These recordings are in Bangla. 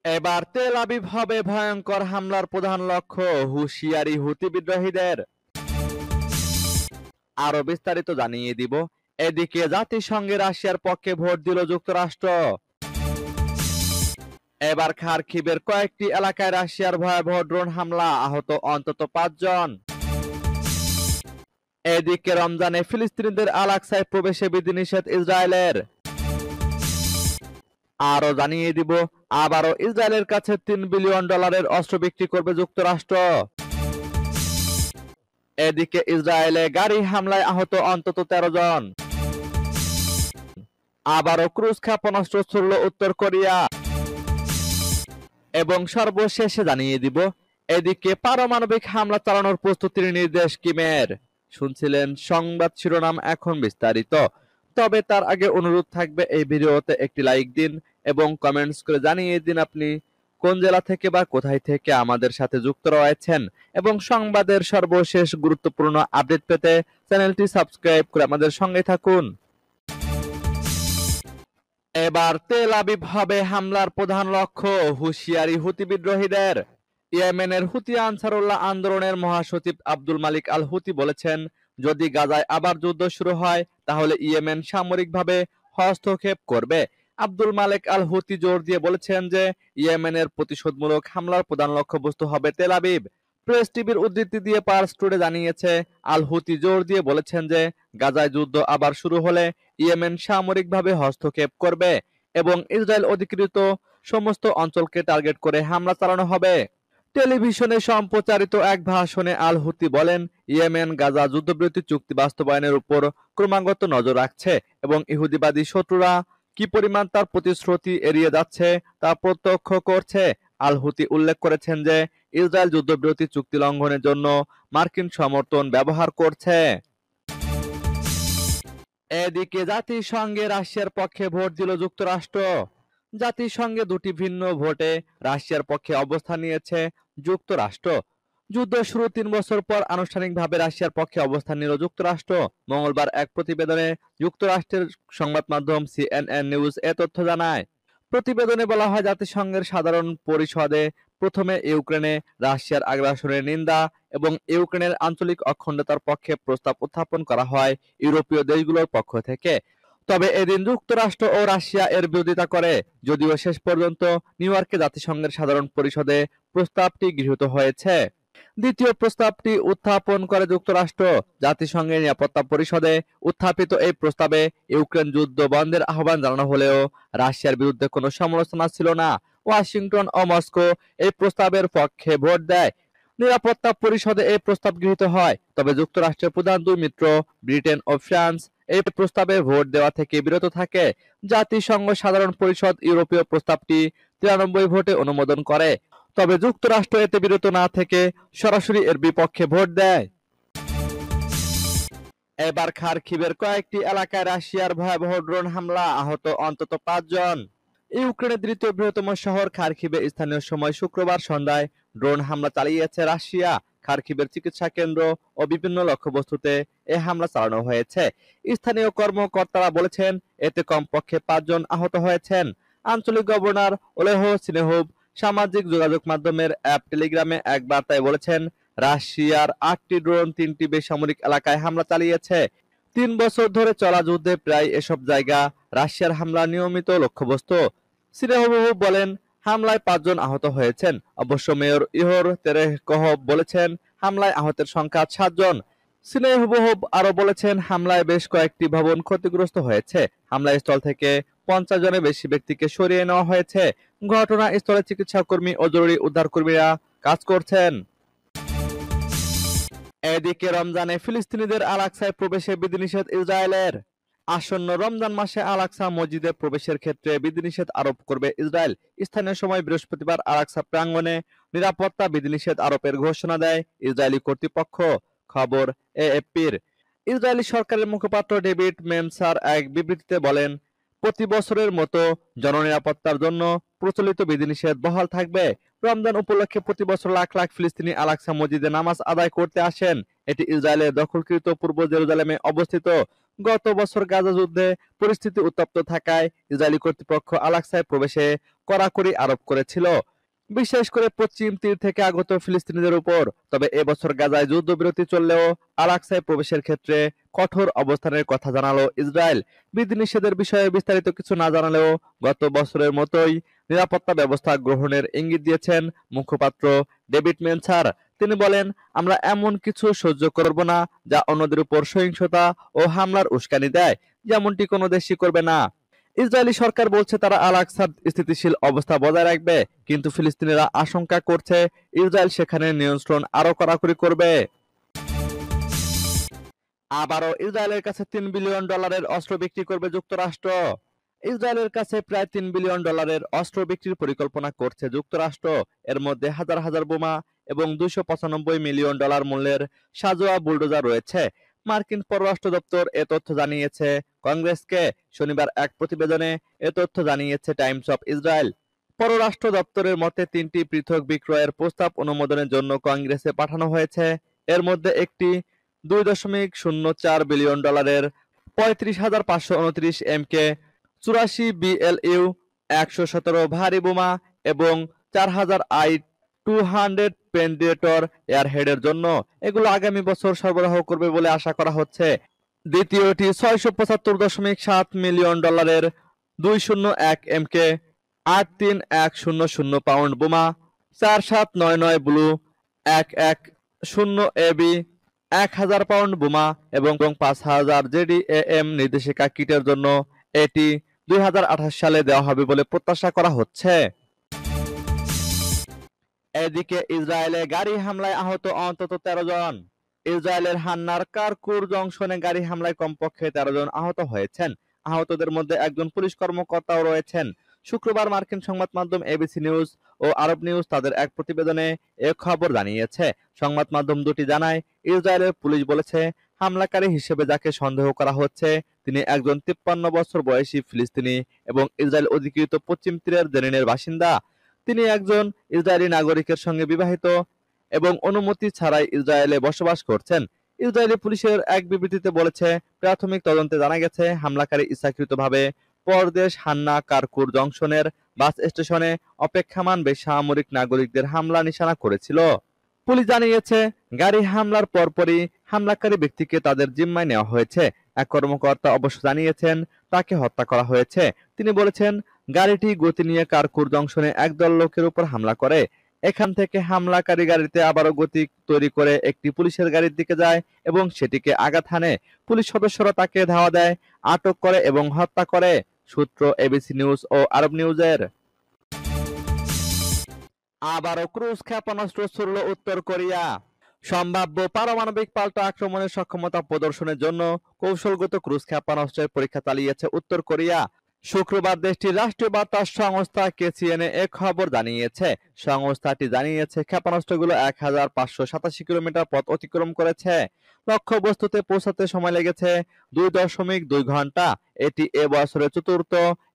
এবার তেল আবিব হবে ভয়ঙ্কর হামলার প্রধান লক্ষ্য, হুঁশিয়ারি হুতি বিদ্রোহীদের। আরো বিস্তারিত জানিয়ে দিব। এদিকে জাতিসংঘে রাশিয়ার পক্ষে ভোট দিল যুক্তরাষ্ট্র। এবার খারকিভের কয়েকটি এলাকায় রাশিয়ার ভয়াবহ ড্রোন হামলা, আহত অন্তত 5 জন। এদিকে রমজানে ফিলিস্তিনিদের আল-আকসায় প্রবেশে বিধিনিষেধ ইসরায়েলের। আরো জানিয়ে দিব, আবারও ইসরায়েলের কাছে $3 বিলিয়ন অস্ত্র বিক্রি করবে যুক্তরাষ্ট্র। এদিকে ইসরায়েলে গাড়ি হামলায় আহত অন্তত 13 জন। আবারও ক্রুজ ক্ষেপণাস্ত্র ছুড়ল উত্তর কোরিয়া। এবং সর্বশেষে জানিয়ে দিব, এদিকে পারমাণবিক হামলা চালানোর প্রস্তুতির নির্দেশ কিমের। শুনছিলেন সংবাদ শিরোনাম, এখন বিস্তারিত। তবে তার আগে অনুরোধ থাকবে, এই ভিডিওতে একটি লাইক দিন এবং কমেন্টস করে জানিয়ে দিন আপনি কোন জেলা থেকে বা কোথায় থেকে আমাদের সাথে যুক্ত রয়েছেন, এবং সংবাদের সর্বশেষ গুরুত্বপূর্ণ আপডেট পেতে চ্যানেলটি সাবস্ক্রাইব করে আমাদের সঙ্গে থাকুন। এবার তেল আবিব হবে হামলার প্রধান লক্ষ্য, হুঁশিয়ারি হুতি বিদ্রোহীদের। ইয়েমেনের হুতি আনসারুল্লাহ আন্দোলনের মহাসচিব আব্দুল মালিক আল হুতি বলেছেন, যদি গাজায় আবার যুদ্ধ শুরু হয় তাহলে ইয়েমেন সামরিকভাবে হস্তক্ষেপ করবে। আব্দুল মালিক আল হুতি জোর দিয়ে বলেছেন যে ইয়েমেনের প্রতিশোধমূলক হামলার প্রধান লক্ষ্যবস্তু হবে তেল আবিব। প্রেস টিভির উদ্ধৃতি দিয়ে পার্স টুডে জানিয়েছে, আল হুতি জোর দিয়ে বলেছেন যে গাজায় যুদ্ধ আবার শুরু হলে ইয়েমেন সামরিকভাবে হস্তক্ষেপ করবে এবং ইসরায়েল অধিকৃত সমস্ত অঞ্চলকে টার্গেট করে হামলা চালানো হবে। টেলিভিশনে সম্প্রচারিত এক ভাষণে আল হুতি বলেন, ইয়েমেন গাজা যুদ্ধবিরতি চুক্তি বাস্তবায়নের উপর ক্রমাগত নজর রাখছে এবং ইহুদিবাদী শত্রুরা কি পরিমাণ তার প্রতিশ্রুতি এড়িয়ে যাচ্ছে তা প্রত্যক্ষ করছে। আল হুতি উল্লেখ করেছেন যে ইসরায়েল যুদ্ধবিরতি চুক্তি লঙ্ঘনের জন্য মার্কিন সমর্থন ব্যবহার করছে। এদিকে জাতিসংঘে রাশিয়ার পক্ষে ভোট দিল যুক্তরাষ্ট্র। জাতিসংঘে দুটি ভিন্ন ভোটে রাশিয়ার পক্ষে অবস্থান নিয়েছে যুক্তরাষ্ট্র। যুদ্ধ শুরু 3 বছর পর আনুষ্ঠানিকভাবে রাশিয়ার পক্ষে অবস্থান নিল যুক্তরাষ্ট্র। মঙ্গলবার এক প্রতিবেদনে যুক্তরাষ্ট্রের সংবাদ মাধ্যম সিএনএন নিউজ এ তথ্য জানায়। প্রতিবেদনে বলা হয়, জাতিসংঘের সাধারণ পরিষদে প্রথমে ইউক্রেনে রাশিয়ার আগ্রাসনের নিন্দা এবং ইউক্রেনের আঞ্চলিক অখণ্ডতার পক্ষে প্রস্তাব উত্থাপন করা হয় ইউরোপীয় দেশগুলোর পক্ষ থেকে। তবে এদিন যুক্তরাষ্ট্র ও রাশিয়া এর বিরোধিতা করে, যদিও শেষ পর্যন্ত নিউ ইয়র্কে জাতিসংঘের সাধারণ পরিষদে প্রস্তাবটি গৃহীত হয়েছে। দ্বিতীয় প্রস্তাবটি উত্থাপন করে যুক্তরাষ্ট্র। জাতিসংঘের নিরাপত্তা পরিষদে উত্থাপিত এই প্রস্তাবে ইউক্রেন যুদ্ধ বন্ধের আহ্বান জানানো হলেও রাশিয়ার বিরুদ্ধে কোনো সমালোচনা ছিল না। ওয়াশিংটন ও মস্কো এই প্রস্তাবের পক্ষে ভোট দেয়। নিরাপত্তা পরিষদে এই প্রস্তাব গৃহীত হয়, তবে যুক্তরাষ্ট্রের প্রধান দুই মিত্র ব্রিটেন ও ফ্রান্স এই প্রস্তাবে ভোট দেওয়া থেকে বিরত থাকে। জাতিসংঘ সাধারণ পরিষদ ইউরোপীয় প্রস্তাবটি 93 ভোটে অনুমোদন করে, তবে যুক্তরাষ্ট্র এতে বিরত না থেকে সরাসরি এর বিপক্ষে ভোট দেয়। এবার খারকিভের কয়েকটি এলাকায় রাশিয়ার ভয়াবহ ড্রোন হামলা, আহত অন্তত 5 জন। ইউক্রেনের দ্বিতীয় বৃহত্তম শহর খারকিভে স্থানীয় সময় শুক্রবার সন্ধ্যায় ড্রোন হামলা চালিয়েছে রাশিয়া। খারকিভের চিকিৎসা কেন্দ্র ও বিভিন্ন লক্ষ্যবস্তুতে এ হামলা চালানো হয়েছে। স্থানীয় কর্মকর্তারা বলেছেন, এতে কমপক্ষে 5 জন আহত হয়েছেন। আঞ্চলিক গভর্নর ওলেহ সিনেহুভ সামাজিক যোগাযোগ মাধ্যমের অ্যাপ টেলিগ্রামে এক বার্তায় বলেছেন, রাশিয়ার 8টি ড্রোন 3টি বেসামরিক এলাকায় হামলা চালিয়েছে। 3 বছর ধরে চলা যুদ্ধে প্রায় এসব জায়গা রাশিয়ার হামলার নিয়মিত লক্ষ্যবস্তু। সিনেহুভ বলেন, হামলায় 5 জন আহত হয়েছেন। অবশ্য মেয়র ইহোর তেরেকভ বলেছেন, হামলায় আহতের সংখ্যা 7 জন। সিনেহুভ আরো বলেছেন, হামলায় বেশ কয়েকটি ভবন ক্ষতিগ্রস্ত হয়েছে। হামলাস্থল থেকে 50 জনের বেশি ব্যক্তিকে সরিয়ে নেওয়া হয়েছে। ঘটনাস্থলে চিকিৎসা কর্মী ও জরুরি উদ্ধারকর্মীরা কাজ করছেন। এদিকে রমজানে ফিলিস্তিনিদের আল-আকসায় প্রবেশে বিধিনিষেধ ইসরায়েলের। আসন্ন রমজান মাসে আল-আকসা মসজিদে প্রবেশের ক্ষেত্রে বিধিনিষেধ আরোপ করবে ইসরায়েল। স্থানীয় সময় বৃহস্পতিবার আল-আকসা প্রাঙ্গণে নিরাপত্তা বিধিনিষেধ আরোপের ঘোষণা দেয় ইসরায়েলি কর্তৃপক্ষ। খবর এএফপির। ইসরায়েলি সরকারের মুখপাত্র ডেভিড মেনসার এক বিবৃতিতে বলেন, প্রতি বছরের মতো জননিরাপত্তার জন্য প্রচলিত বিধিনিষেধ বহাল থাকবে। রমজান উপলক্ষে প্রতি বছর লাখ লাখ ফিলিস্তিনি আল-আকসা মসজিদে নামাজ আদায় করতে আসেন। এটি ইসরায়েলের দখলকৃত পূর্ব জেরুজালেমে অবস্থিত। গত বছর গাজা যুদ্ধে পরিস্থিতি উত্তপ্ত থাকায় ইসরায়েলি কর্তৃপক্ষ আল-আকসায় প্রবেশে কড়াকড়ি আরোপ করেছিল, বিশেষ করে পশ্চিম তীর থেকে আগত ফিলিস্তিনিদের উপর। তবে এবছর গাজায় যুদ্ধবিরতি চললেও আল-আকসায় প্রবেশের ক্ষেত্রে কঠোর অবস্থানের কথা জানালো ইসরায়েল। বিধিনিষেধের বিষয়ে বিস্তারিত কিছু না জানালেও গত বছরের মতোই নিরাপত্তা ব্যবস্থা গ্রহণের ইঙ্গিত দিয়েছেন মুখপাত্র ডেভিড মেনসার। তিনি বলেন, আমরা এমন কিছু সহ্য করব না যা অন্যদের উপর সহিংসতা ও হামলার উস্কানি দেয়, যেমনটি কোনো দেশই করবে না। ইসরায়েলি সরকার বলছে তারা আল-আকসার স্থিতিশীল অবস্থা বজায় রাখবে, কিন্তু ফিলিস্তিনিরা আশঙ্কা করছে ইসরায়েল সেখানে নিয়ন্ত্রণ আরো কড়াকড়ি করবে। আবারও ইসরায়েলের কাছে $3 বিলিয়ন অস্ত্র বিক্রি করবে যুক্তরাষ্ট্র। ইসরায়েলের কাছে প্রায় $3 বিলিয়ন অস্ত্র বিক্রির পরিকল্পনা করছে যুক্তরাষ্ট্র। এর মধ্যে হাজার হাজার বোমা এবং $295 মিলিয়ন মূল্যের সাঁজোয়া বুলডোজার রয়েছে। মার্কিন পররাষ্ট্র দপ্তর এ তথ্য জানিয়েছে কংগ্রেসকে। শনিবার এক প্রতিবেদনে এ তথ্য জানিয়েছে টাইমস অফ ইসরায়েল। পররাষ্ট্র দপ্তরের মতে 3টি পৃথক বিক্রয়ের প্রস্তাব অনুমোদনের জন্য কংগ্রেসে পাঠানো হয়েছে। এর মধ্যে একটি $2.04 বিলিয়ন 35,529 এমকে 84 বিএলইউ 117 ভারী বোমা এবং 4000 I-200 পেনিট্রেটর এয়ারহেডের জন্য। এগুলো আগামী বছর সরবরাহ করবে বলে আশা করা হচ্ছে। দ্বিতীয়টি $675.7 মিলিয়ন 201 এমকে 83100 পাউন্ড বোমা, 4799 ব্লু 110 এবি 1000 পাউন্ড বোমা এবং 5000 জেডিএএম নির্দেশিকা কিটের জন্য। এটি 2028 সালে দেওয়া হবে বলে প্রত্যাশা করা হচ্ছে। এদিকে ইসরায়েলে গাড়ি হামলায় আহত অন্তত 13 জন। ইসরায়েলের হান্নার কারকুর জংশনে গাড়ি হামলায় কমপক্ষে 13 জন আহত হয়েছেন। আহতদের মধ্যে একজন পুলিশ কর্মকর্তাও রয়েছেন। শুক্রবার মার্কিন সংবাদ মাধ্যম এবিসি নিউজ ও আরব নিউজ তাদের এক প্রতিবেদনে এ খবর জানিয়েছে। সংবাদ মাধ্যম দুটি জানায়, ইসরায়েলের পুলিশ বলেছে হামলাকারী হিসেবে যাকে সন্দেহ করা হচ্ছে তিনি একজন 53 বছর বয়সী ফিলিস্তিনি এবং ইসরায়েল অধিকৃত পশ্চিম তীরের জেনিনের বাসিন্দা। তিনি একজন ইসরায়েলি নাগরিকের সঙ্গে বিবাহিত এবং অনুমতি ছাড়াই ইসরায়েলে বসবাস করছেন। ইসরায়েলি পুলিশের এক বিবৃতিতে বলেছে, প্রাথমিক তদন্তে জানা গেছে হামলাকারী ইচ্ছাকৃতভাবে পরদেশ হান্না কারকুর জংশনের বাস স্টেশনে অপেক্ষমাণ বেসামরিক নাগরিকদের হামলা নিশানা করেছিল। পুলিশ জানিয়েছে, গাড়ি হামলার পরপরই হামলাকারী ব্যক্তিকে তাদের জিম্মায় নেওয়া হয়েছে। এক কর্মকর্তা অবশ্য জানিয়েছেন তাকে হত্যা করা হয়েছে। তিনি বলেছেন, গাড়িটি গতি নিয়ে কারকুর জংশনে একদল লোকের উপর হামলা করে। এখান থেকে হামলাকারী গাড়িতে আবারও গতি তৈরি করে একটি পুলিশের গাড়ির দিকে যায় এবং সেটিকে আঘাত হানে। পুলিশ সদস্যরা তাকে ধাওয়া দেয়, আটক করে এবং হত্যা করে। সূত্র এবিসি নিউজ ও আরব নিউজের। আবারও ক্রুজ ক্ষেপণাস্ত্র ছুড়ল উত্তর কোরিয়া। সম্ভাব্য পারমাণবিক পাল্টা আক্রমণের সক্ষমতা প্রদর্শনের জন্য কৌশলগত ক্রুজ ক্ষেপণাস্ত্রের পরীক্ষা চালিয়েছে উত্তর কোরিয়া। শুক্রবার দেশটির রাষ্ট্রীয় বার্তা সংস্থা কেসিএনএ এ খবর জানিয়েছে। সংস্থাটি জানিয়েছে ক্ষেপণাস্ত্রগুলো 1587 কিলোমিটার পথ অতিক্রম করেছে। লক্ষ্যবস্তুতে পৌঁছাতে সময় লেগেছে 2.2 ঘন্টা। এটি এ বছরের চতুর্থ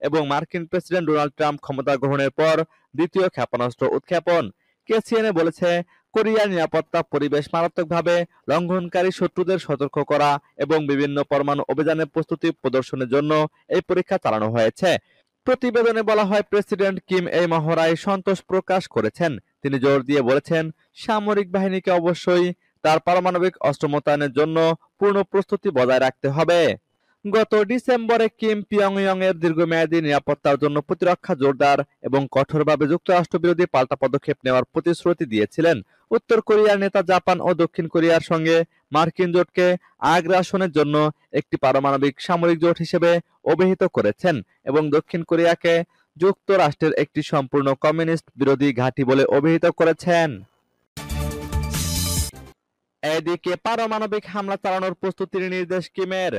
এবং মার্কিন প্রেসিডেন্ট ডোনাল্ড ট্রাম্প ক্ষমতা গ্রহণের পর দ্বিতীয় ক্ষেপণাস্ত্র উৎক্ষেপণ। কেসিএনএ বলেছে, কোরিয়ার নিরাপত্তা পরিবেশ মারাত্মকভাবে লঙ্ঘনকারী শত্রুদের সতর্ক করা এবং বিভিন্ন পরমাণু অভিযানের প্রস্তুতি প্রদর্শনের জন্য এই পরীক্ষা চালানো হয়েছে। প্রতিবেদনে বলা হয়, প্রেসিডেন্ট কিম এই মহড়ায় সন্তোষ প্রকাশ করেছেন। তিনি জোর দিয়ে বলেছেন, সামরিক বাহিনীকে অবশ্যই তার পারমাণবিক অস্ত্র মোতায়েনের জন্য পূর্ণ প্রস্তুতি বজায় রাখতে হবে। গত ডিসেম্বরে কিম পিয়ংইয়ং এর দীর্ঘমেয়াদী নিরাপত্তার জন্য প্রতিরক্ষা জোরদার এবং কঠোরভাবে যুক্তরাষ্ট্র বিরোধী পাল্টা পদক্ষেপ নেওয়ার প্রতিশ্রুতি দিয়েছিলেন। উত্তর কোরিয়ার নেতা জাপান ও দক্ষিণ কোরিয়ার সঙ্গে মার্কিন জোটকে আগ্রাসনের জন্য একটি পারমাণবিক সামরিক জোট হিসেবে অভিহিত করেছেন এবং দক্ষিণ কোরিয়াকে যুক্তরাষ্ট্রের একটি সম্পূর্ণ কমিউনিস্ট বিরোধী ঘাঁটি বলে অভিহিত করেছেন। এদিকে পারমাণবিক হামলা চালানোর প্রস্তুতির নির্দেশ কিমের।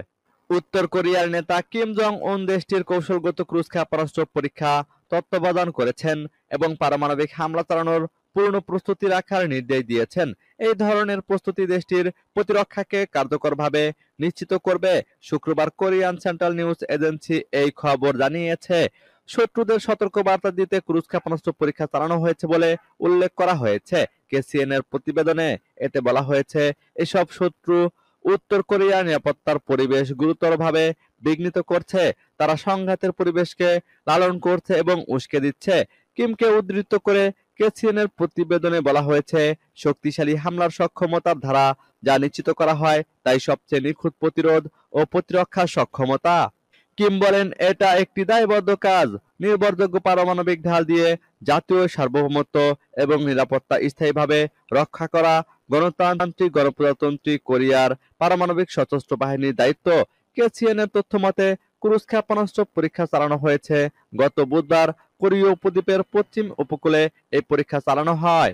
উত্তর কোরিয়ার নেতা কিম জং উন দেশটির কৌশলগত ক্রুজ ক্ষেপণাস্ত্র পরীক্ষা তত্ত্বাবধান করেছেন এবং পারমাণবিক হামলা চালানোর পূর্ণ প্রস্তুতি রাখার নির্দেশ দিয়েছেন। এই ধরনের প্রস্তুতি দেশটির প্রতিরক্ষাকে কার্যকরভাবে নিশ্চিত করবে। শুক্রবার কোরিয়ান সেন্ট্রাল নিউজ এজেন্সি এই খবর জানিয়েছে। শত্রুদের সতর্কবার্তা দিতে ক্রুজ ক্ষেপণাস্ত্র পরীক্ষা চালানো হয়েছে বলে উল্লেখ করা হয়েছে কেসিএন এর প্রতিবেদনে। এতে বলা হয়েছে, এসব শত্রু উত্তর কোরিয়ার নিরাপত্তার পরিবেশ গুরুতরভাবে বিঘ্নিত করছে। তারা সংঘাতের পরিবেশকে লালন করছে এবং উস্কে দিচ্ছে। কিমকে উদ্ধৃত করে কেসিএনের প্রতিবেদনে বলা হয়েছে, শক্তিশালী হামলার সক্ষমতার ধারা যা নিশ্চিত করা হয় তাই সবচেয়ে নিখুঁত প্রতিরোধ ও প্রতিরক্ষার সক্ষমতা। কিম বলেন, এটা একটি দায়বদ্ধ কাজ। নির্ভরযোগ্য পারমাণবিক ঢাল দিয়ে জাতীয় সার্বভৌমত্ব এবং নিরাপত্তা স্থায়ীভাবে রক্ষা করা গণপ্রজাতন্ত্রী কোরিয়ার পারমাণবিক সশস্ত্র বাহিনীর দায়িত্ব। কেসিএনের তথ্য মতে, ক্রুজ ক্ষেপণাস্ত্র পরীক্ষা চালানো হয়েছে। গত বুধবার কোরীয় উপদ্বীপের পশ্চিম উপকূলে এই পরীক্ষা চালানো হয়।